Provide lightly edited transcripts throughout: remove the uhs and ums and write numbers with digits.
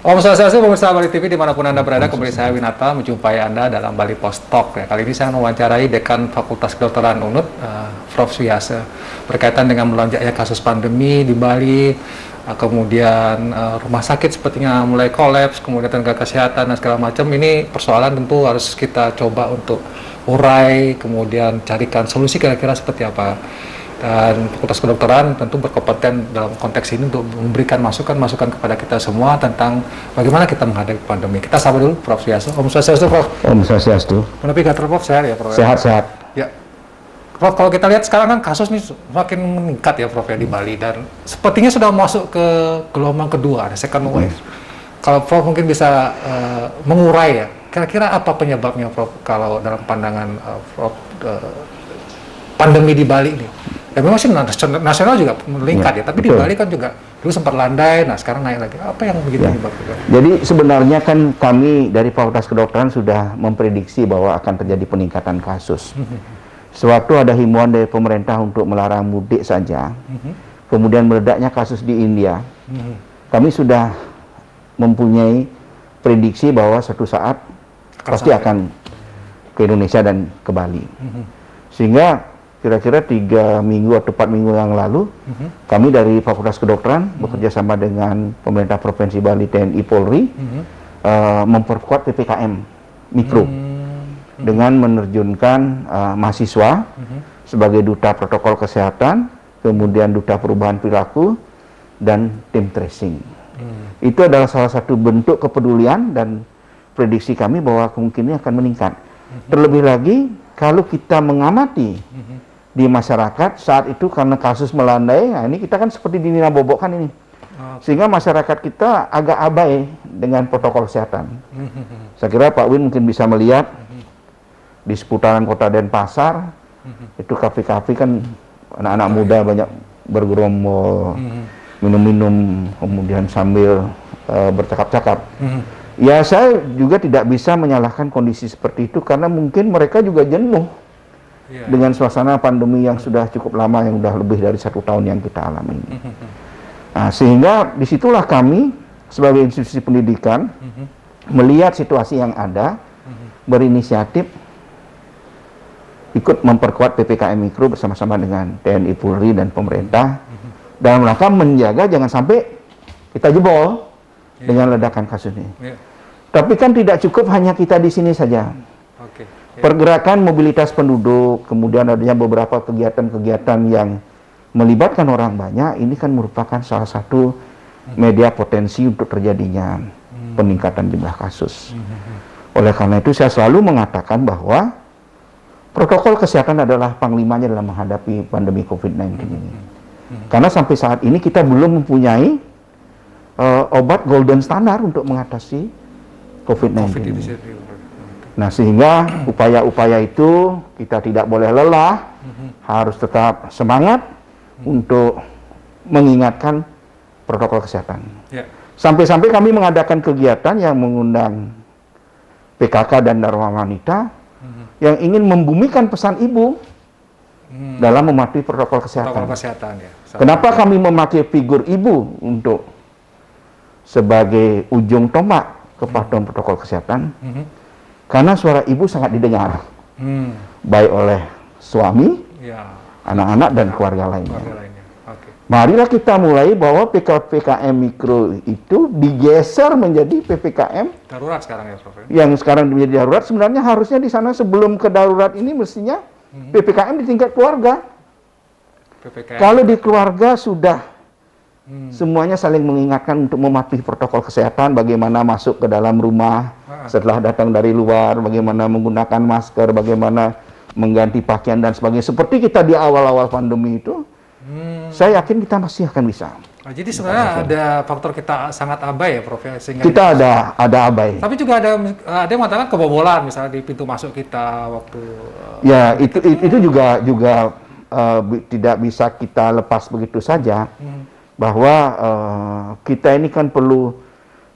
Om Swastiastu, pemirsa Bali TV dimanapun Anda berada, kembali saya Winata menjumpai Anda dalam Bali Post Talk. Ya, kali ini saya mewawancarai Dekan Fakultas Kedokteran UNUD, Prof. Suyase, berkaitan dengan melonjaknya kasus pandemi di Bali, kemudian rumah sakit sepertinya mulai kolaps, kemudian tenaga kesehatan dan segala macam. Ini persoalan tentu harus kita coba untuk urai, kemudian carikan solusi kira-kira seperti apa. Dan Fakultas Kedokteran tentu berkompeten dalam konteks ini untuk memberikan masukan-masukan kepada kita semua tentang bagaimana kita menghadapi pandemi. Kita sapa dulu Prof. Suyase. Om Swastiastu, Prof. Om Swastiastu. Menepi gatal, Prof. Sehat ya, Prof? Sehat-sehat. Ya. Prof, kalau kita lihat sekarang kan kasus ini semakin meningkat ya, Prof, ya, di Bali, dan sepertinya sudah masuk ke gelombang kedua, ada second wave. Kalau Prof mungkin bisa mengurai ya, kira-kira apa penyebabnya, Prof, kalau dalam pandangan Prof, pandemi di Bali ini? Ya memang sih nasional juga meningkat ya, tapi betul. Di Bali kan juga dulu sempat landai, nah sekarang naik lagi. Apa yang begitu menyebabkan? Jadi sebenarnya kan kami dari Fakultas Kedokteran sudah memprediksi bahwa akan terjadi peningkatan kasus. Sewaktu ada himbauan dari pemerintah untuk melarang mudik saja, kemudian meledaknya kasus di India, kami sudah mempunyai prediksi bahwa suatu saat pasti akan ke Indonesia dan ke Bali. Sehingga kira-kira 3 minggu atau 4 minggu yang lalu, kami dari Fakultas Kedokteran bekerja sama dengan pemerintah Provinsi Bali, TNI, Polri, memperkuat PPKM Mikro dengan menerjunkan mahasiswa sebagai duta protokol kesehatan, kemudian duta perubahan perilaku, dan tim tracing. Itu adalah salah satu bentuk kepedulian dan prediksi kami bahwa kemungkinan akan meningkat. Terlebih lagi, kalau kita mengamati di masyarakat saat itu karena kasus melandai, nah ini kita kan seperti di Nina Bobok kan ini, sehingga masyarakat kita agak abai dengan protokol kesehatan. Saya kira Pak Win mungkin bisa melihat di seputaran kota Denpasar, itu kafe-kafe kan anak-anak muda banyak bergerombol, minum-minum, kemudian sambil bercakap-cakap. Ya saya juga tidak bisa menyalahkan kondisi seperti itu karena mungkin mereka juga jenuh dengan suasana pandemi yang sudah cukup lama, yang sudah lebih dari 1 tahun yang kita alami. Nah, sehingga disitulah kami sebagai institusi pendidikan melihat situasi yang ada, berinisiatif ikut memperkuat PPKM Mikro bersama-sama dengan TNI, Polri, dan pemerintah dalam rangka menjaga jangan sampai kita jebol dengan ledakan kasus ini. Tapi kan tidak cukup hanya kita di sini saja. Pergerakan mobilitas penduduk, kemudian adanya beberapa kegiatan-kegiatan yang melibatkan orang banyak, ini kan merupakan salah satu media potensi untuk terjadinya peningkatan jumlah kasus. Oleh karena itu saya selalu mengatakan bahwa protokol kesehatan adalah panglimanya dalam menghadapi pandemi COVID-19 ini. Karena sampai saat ini kita belum mempunyai obat golden standar untuk mengatasi COVID-19 ini. Nah, sehingga upaya-upaya itu kita tidak boleh lelah, harus tetap semangat untuk mengingatkan protokol kesehatan. Sampai-sampai kami mengadakan kegiatan yang mengundang PKK dan Dharma Wanita yang ingin membumikan pesan ibu dalam mematuhi protokol kesehatan. Kenapa kami memakai figur ibu untuk sebagai ujung tombak kepatuhan protokol kesehatan? Karena suara ibu sangat didengar, baik oleh suami, anak-anak, dan keluarga lainnya. Marilah kita mulai bahwa PKM Mikro itu digeser menjadi PPKM darurat sekarang ya, Prof. Yang sekarang menjadi darurat, sebenarnya harusnya di sana sebelum ke darurat ini mestinya PPKM di tingkat keluarga. Kalau di keluarga sudah semuanya saling mengingatkan untuk mematuhi protokol kesehatan, bagaimana masuk ke dalam rumah setelah datang dari luar, bagaimana menggunakan masker, bagaimana mengganti pakaian dan sebagainya. Seperti kita di awal-awal pandemi itu, saya yakin kita masih akan bisa. Jadi sebenarnya ada faktor kita sangat abai ya, Prof. Sehingga kita ada abai. Tapi juga ada yang mengatakan kebobolan misalnya di pintu masuk kita waktu. Ya itu juga tidak bisa kita lepas begitu saja. Bahwa kita ini kan perlu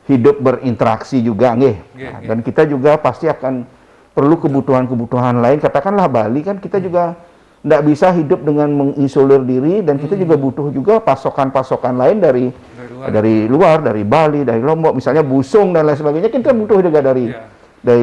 hidup berinteraksi juga, nggih. Nah, dan kita juga pasti akan perlu kebutuhan-kebutuhan lain. Katakanlah Bali kan kita juga tidak bisa hidup dengan mengisolir diri, dan kita juga butuh juga pasokan-pasokan lain dari luar, dari Bali, dari Lombok, misalnya busung dan lain sebagainya, kita butuh juga dari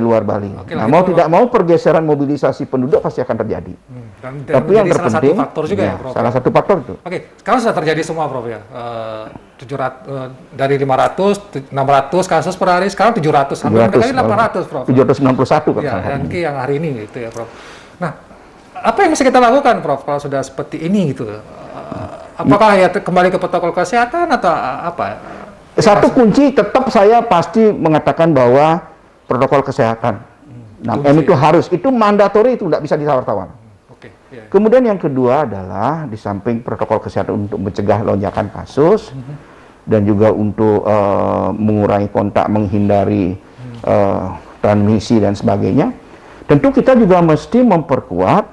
luar Bali. Nah, mau tidak mau pergeseran mobilisasi penduduk pasti akan terjadi. Dan Tapi yang terpenting, salah satu faktor juga ya, Prof. Salah satu faktor itu. Oke, sekarang sudah terjadi semua, Prof ya. 700 dari 500, 600 kasus per hari, sekarang 700, hampir mendekati 800, Prof. 761 kan. Ya, dan yang hari ini gitu ya, Prof. Nah, apa yang bisa kita lakukan, Prof, kalau sudah seperti ini gitu? Apakah ya kembali ke protokol kesehatan atau apa? Satu kunci tetap saya pasti mengatakan bahwa protokol kesehatan. 6M itu harus, itu mandatori, itu tidak bisa ditawar-tawar. Kemudian yang kedua adalah di samping protokol kesehatan untuk mencegah lonjakan kasus dan juga untuk mengurangi kontak, menghindari transmisi dan sebagainya. Tentu kita juga mesti memperkuat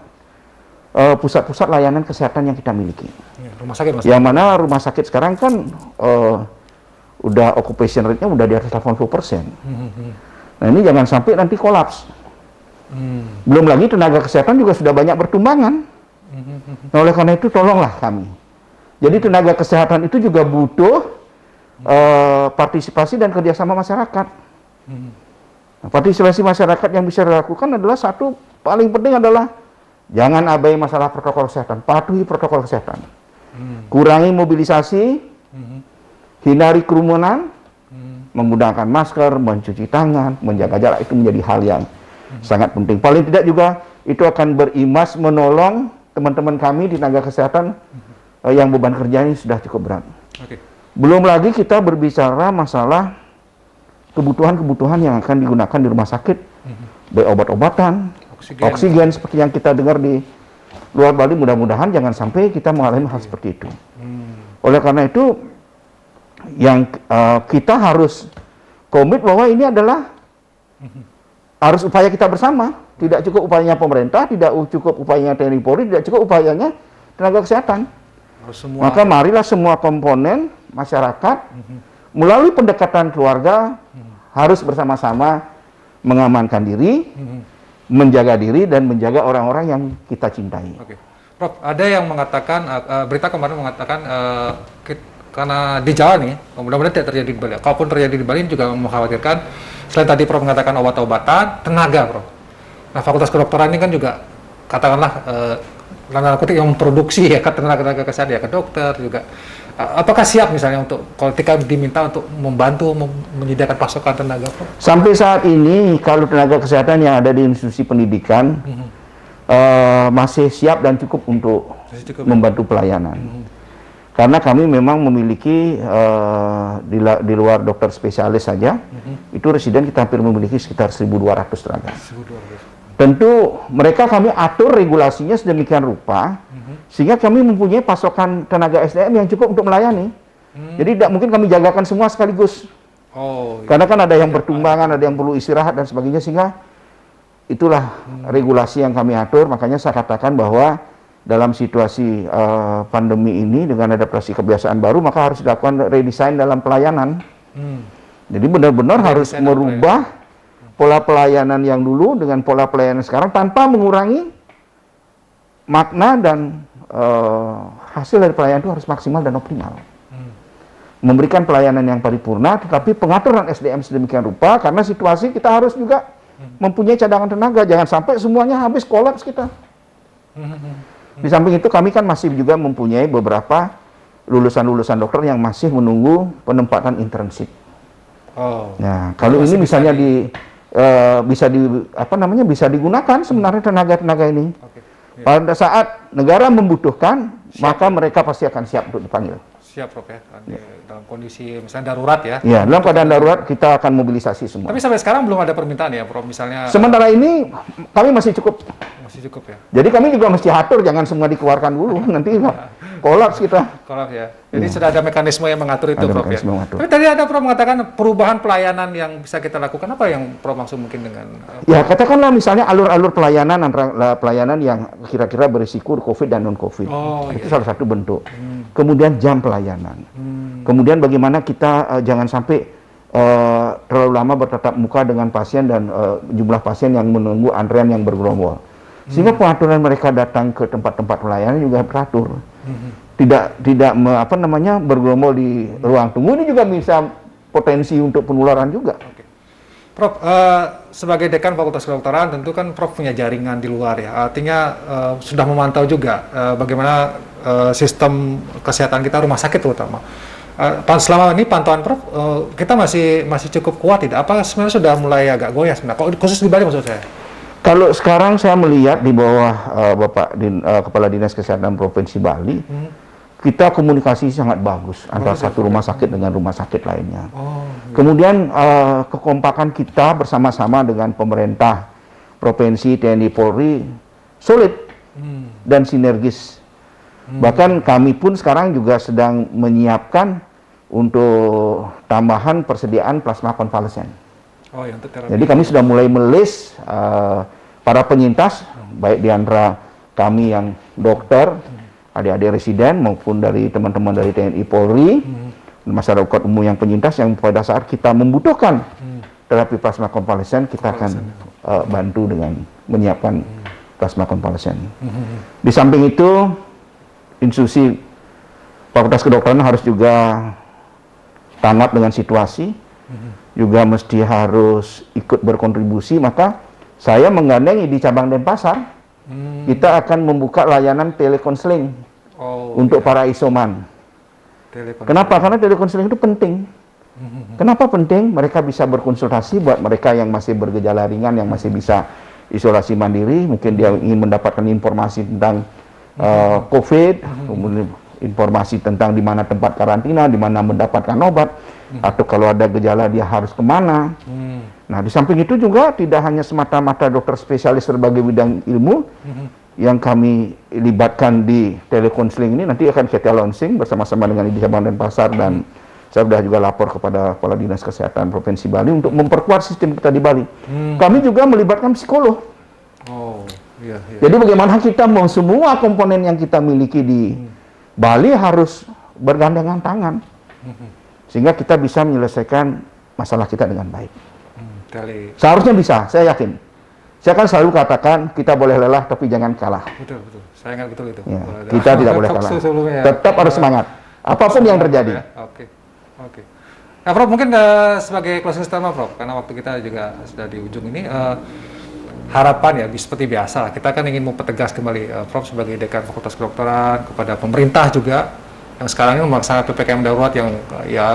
pusat-pusat layanan kesehatan yang kita miliki. Rumah sakit, Mas. Yang mana rumah sakit sekarang kan udah occupation rate-nya udah di atas 80%. Nah, ini jangan sampai nanti kolaps. Belum lagi tenaga kesehatan juga sudah banyak bertumbangan. Nah, oleh karena itu tolonglah kami. Jadi tenaga kesehatan itu juga butuh partisipasi dan kerjasama masyarakat. Nah, partisipasi masyarakat yang bisa dilakukan adalah satu, paling penting adalah jangan abai masalah protokol kesehatan, patuhi protokol kesehatan. Kurangi mobilisasi, hindari kerumunan, menggunakan masker, mencuci tangan, menjaga jarak, itu menjadi hal yang sangat penting. Paling tidak juga itu akan berimbas menolong teman-teman kami di tenaga kesehatan yang beban kerjanya sudah cukup berat. Belum lagi kita berbicara masalah kebutuhan-kebutuhan yang akan digunakan di rumah sakit, baik obat-obatan, oksigen seperti yang kita dengar di luar Bali. Mudah-mudahan jangan sampai kita mengalami hal seperti itu. Oleh karena itu, yang kita harus komit bahwa ini adalah harus upaya kita bersama. Tidak cukup upayanya pemerintah, tidak cukup upayanya TNI Polri, tidak cukup upayanya tenaga kesehatan. Maka marilah semua komponen masyarakat melalui pendekatan keluarga harus bersama-sama mengamankan diri, menjaga diri, dan menjaga orang-orang yang kita cintai. Prof, ada yang mengatakan, berita kemarin mengatakan karena di Jawa nih, mudah-mudahan tidak terjadi di Bali. Kalaupun terjadi di Bali juga mengkhawatirkan, selain tadi Prof mengatakan obat-obatan, tenaga, Prof. Nah, Fakultas Kedokteran ini kan juga katakanlah tanda kutip yang memproduksi ya tenaga kesehatan, ya ke dokter juga. Apakah siap misalnya untuk kalau ketika diminta untuk membantu menyediakan pasokan tenaga, Prof? Sampai saat ini kalau tenaga kesehatan yang ada di institusi pendidikan masih siap dan cukup untuk membantu pelayanan. Karena kami memang memiliki di luar dokter spesialis saja, itu residen kita hampir memiliki sekitar 1.200 tenaga. Tentu mereka kami atur regulasinya sedemikian rupa, sehingga kami mempunyai pasokan tenaga SDM yang cukup untuk melayani. Jadi tidak mungkin kami jagakan semua sekaligus. Karena kan ada yang bertumbangan, ada yang perlu istirahat dan sebagainya, sehingga itulah regulasi yang kami atur. Makanya saya katakan bahwa dalam situasi pandemi ini dengan adaptasi kebiasaan baru, maka harus dilakukan redesign dalam pelayanan. Jadi benar-benar harus merubah pola pelayanan yang dulu dengan pola pelayanan sekarang tanpa mengurangi makna dan hasil dari pelayanan itu harus maksimal dan optimal. Memberikan pelayanan yang paripurna, tetapi pengaturan SDM sedemikian rupa karena situasi kita harus juga mempunyai cadangan tenaga. Jangan sampai semuanya habis, kolaps kita. Di samping itu kami kan masih juga mempunyai beberapa lulusan-lulusan dokter yang masih menunggu penempatan internship. Nah, kalau ini misalnya bisa digunakan sebenarnya tenaga-tenaga ini. Pada saat negara membutuhkan, maka mereka pasti akan siap untuk dipanggil. Siap, Prof ya. Dalam kondisi misalnya darurat ya. Ya, dalam keadaan darurat kita akan mobilisasi semua. Tapi sampai sekarang belum ada permintaan ya, Prof, misalnya. Sementara ini kami masih cukup. Masih cukup ya. Jadi kami juga mesti atur, jangan semua dikeluarkan dulu, nanti kolaps kita. Kolaps ya. Jadi sudah ada mekanisme yang mengatur itu, Prof ya. Mengatur. Tapi tadi ada Prof mengatakan perubahan pelayanan yang bisa kita lakukan. Apa yang Prof maksud mungkin dengan? Ya, katakanlah misalnya alur-alur pelayanan antara pelayanan yang kira-kira berisiko COVID dan non-COVID. Itu salah satu bentuk. Kemudian jam pelayanan. Kemudian bagaimana kita jangan sampai terlalu lama bertatap muka dengan pasien dan jumlah pasien yang menunggu antrean yang bergerombol. Sehingga pengaturan mereka datang ke tempat-tempat pelayanan juga teratur. Tidak bergerombol di ruang tunggu, ini juga bisa potensi untuk penularan juga. Oke. Prof, sebagai dekan Fakultas Kedokteran tentu kan Prof punya jaringan di luar ya. Artinya sudah memantau juga bagaimana sistem kesehatan kita, rumah sakit terutama. Selama ini pantauan Prof, kita masih cukup kuat tidak? Apa sebenarnya sudah mulai agak goyah sebenarnya? Khusus di Bali maksud saya? Kalau sekarang saya melihat di bawah Kepala Dinas Kesehatan Provinsi Bali, kita komunikasi sangat bagus antara satu rumah sakit dengan rumah sakit lainnya. Kemudian kekompakan kita bersama-sama dengan pemerintah provinsi, TNI, Polri solid dan sinergis. Bahkan kami pun sekarang juga sedang menyiapkan untuk tambahan persediaan plasma konvalesen. Ya, untuk terapi. Jadi kami sudah mulai melis para penyintas, baik di antara kami yang dokter, adik-adik residen maupun dari teman-teman dari TNI, Polri, masyarakat umum yang penyintas yang pada saat kita membutuhkan terapi plasma konvalesen, kita akan bantu dengan menyiapkan plasma konvalesen. Di samping itu, institusi Fakultas Kedokteran harus juga tanggap dengan situasi, juga mesti harus ikut berkontribusi. Maka saya menggandeng di cabang Denpasar, kita akan membuka layanan telekonseling untuk para isoman. Kenapa? Karena telekonseling itu penting. Kenapa penting? Mereka bisa berkonsultasi buat mereka yang masih bergejala ringan, yang masih bisa isolasi mandiri, mungkin dia ingin mendapatkan informasi tentang COVID, kemudian informasi tentang di mana tempat karantina, di mana mendapatkan obat, atau kalau ada gejala dia harus kemana. Nah, di samping itu juga tidak hanya semata-mata dokter spesialis berbagai bidang ilmu yang kami libatkan di telekonseling ini, nanti akan kita launching bersama-sama dengan di cabang Denpasar, dan saya sudah juga lapor kepada Kepala Dinas Kesehatan Provinsi Bali untuk memperkuat sistem kita di Bali. Kami juga melibatkan psikolog. Jadi bagaimana kita mau semua komponen yang kita miliki di Bali harus bergandengan tangan, sehingga kita bisa menyelesaikan masalah kita dengan baik. Seharusnya bisa, saya yakin. Saya kan selalu katakan kita boleh lelah tapi jangan kalah. Betul. Saya ingat betul itu. Ya, kita tidak boleh kalah. Tetap harus semangat, apapun yang terjadi. Oke. Nah, Prof, mungkin sebagai closing statement, Prof, karena waktu kita juga sudah di ujung ini, harapan ya seperti biasa kita kan ingin mempertegas kembali Prof sebagai dekan Fakultas Kedokteran kepada pemerintah juga yang sekarang ini melaksanakan PPKM darurat yang ya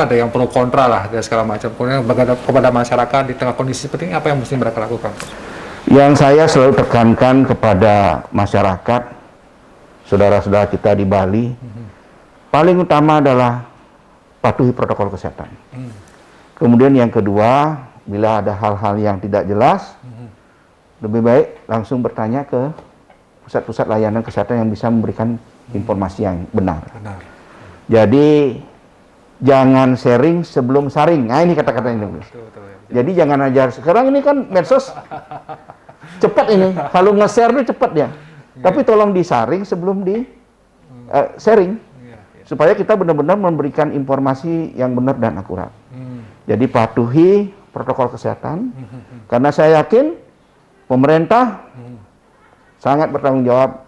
ada yang pro kontra lah dan segala macam. Kemudian kepada masyarakat di tengah kondisi seperti ini apa yang mesti mereka lakukan? Yang saya selalu tekankan kepada masyarakat, saudara-saudara kita di Bali, paling utama adalah patuhi protokol kesehatan. Kemudian yang kedua, bila ada hal-hal yang tidak jelas, lebih baik langsung bertanya ke pusat-pusat layanan kesehatan yang bisa memberikan informasi yang benar. Jadi jangan sharing sebelum saring. Nah, ini kata-kata ini. Jadi jangan ajar. Sekarang ini kan medsos cepat ini. Kalau nge-share itu cepat ya. Tapi tolong disaring sebelum di sharing. Supaya kita benar-benar memberikan informasi yang benar dan akurat. Jadi patuhi protokol kesehatan. Karena saya yakin pemerintah sangat bertanggung jawab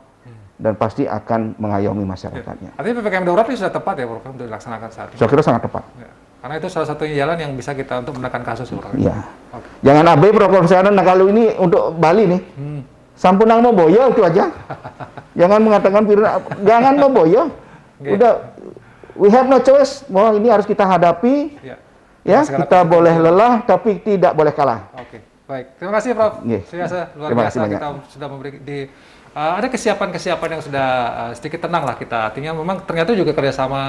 dan pasti akan mengayomi masyarakatnya. Artinya PPKM darurat ini sudah tepat ya, Prof, untuk dilaksanakan saat ini? Saya kira sangat tepat. Ya. Karena itu salah satunya jalan yang bisa kita untuk menekan kasus. Iya. Jangan abai protokol kesehatan. Nah, kalau ini untuk Bali nih, sampunang mau boyo itu aja. Jangan mengatakan jangan mau boyo. Udah, we have no choice. Bahwa ini harus kita hadapi. Ya, kita boleh lelah, tapi tidak boleh kalah. Oke. Baik, terima kasih Prof. Luar biasa kita sudah memberi ada kesiapan-kesiapan yang sudah sedikit tenang lah kita. Artinya memang ternyata juga kerjasama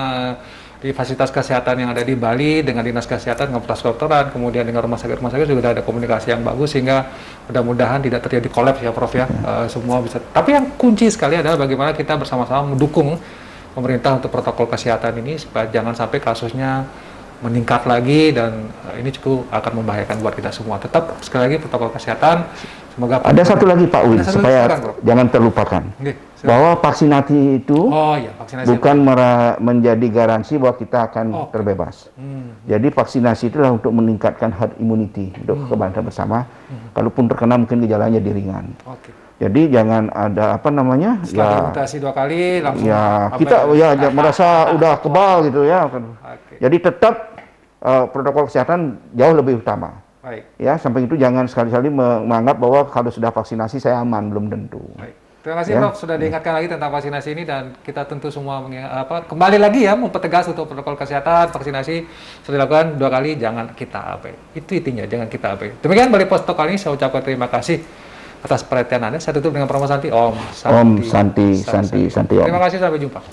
di fasilitas kesehatan yang ada di Bali dengan Dinas Kesehatan, dengan Fakultas Kedokteran, kemudian dengan rumah sakit juga ada komunikasi yang bagus sehingga mudah-mudahan tidak terjadi kolaps ya Prof ya. Semua bisa. Tapi yang kunci sekali adalah bagaimana kita bersama-sama mendukung pemerintah untuk protokol kesehatan ini supaya jangan sampai kasusnya meningkat lagi dan ini cukup akan membahayakan buat kita semua. Tetap sekali lagi protokol kesehatan. Semoga Ada satu lagi Pak Win, Ada satu supaya lagi, silakan, Prof. jangan terlupakan. Oke, silakan. Bahwa vaksinasi itu Oh iya, vaksinasi. bukan menjadi garansi bahwa kita akan Oh. terbebas. Jadi vaksinasi itulah untuk meningkatkan herd immunity untuk kebanyakan bersama. Kalaupun terkena mungkin gejalanya di ringan. Oke. Jadi jangan ada apa namanya Setelah dimutasi 2 kali langsung ya apa kita ya? merasa udah kebal gitu ya. Oke. Jadi tetap protokol kesehatan jauh lebih utama. Baik. Ya, sampai itu jangan sekali-kali menganggap bahwa kalau sudah vaksinasi saya aman, belum tentu. Baik. Terima kasih Ya. Prof sudah diingatkan lagi tentang vaksinasi ini dan kita tentu semua kembali lagi ya mempertegas untuk protokol kesehatan vaksinasi sudah dilakukan 2 kali jangan kita abai. Itu intinya jangan kita abai. Demikian Bali Post Talk kali ini saya ucapkan terima kasih atas perhatian Anda. Saya tutup dengan promo Santi Om Om Santi Om. Terima kasih sampai jumpa.